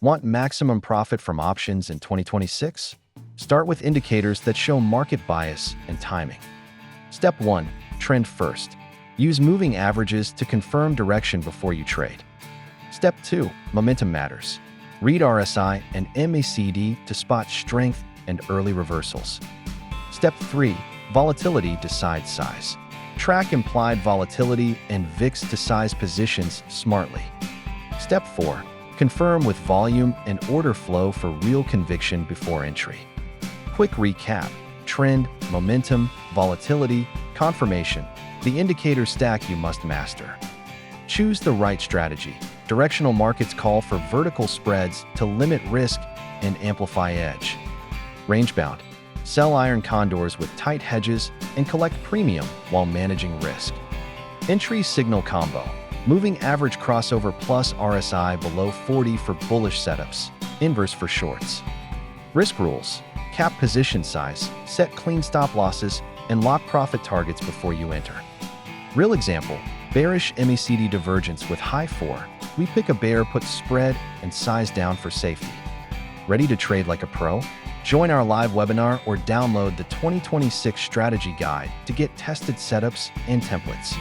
Want maximum profit from options in 2026? Start with indicators that show market bias and timing. Step 1. Trend first. Use moving averages to confirm direction before you trade. Step 2. Momentum matters. Read RSI and MACD to spot strength and early reversals. Step 3. Volatility decides size. Track implied volatility and VIX to size positions smartly. Step 4. Confirm with volume and order flow for real conviction before entry. Quick recap: trend, momentum, volatility, confirmation, the indicator stack you must master. Choose the right strategy. Directional markets call for vertical spreads to limit risk and amplify edge. Range-bound. Sell iron condors with tight hedges and collect premium while managing risk. Entry signal combo. Moving average crossover plus RSI below 40 for bullish setups. Inverse for shorts. Risk rules. Cap position size, set clean stop losses, and lock profit targets before you enter. Real example, bearish MACD divergence with high 4. We pick a bear, put spread, and size down for safety. Ready to trade like a pro? Join our live webinar or download the 2026 Strategy Guide to get tested setups and templates.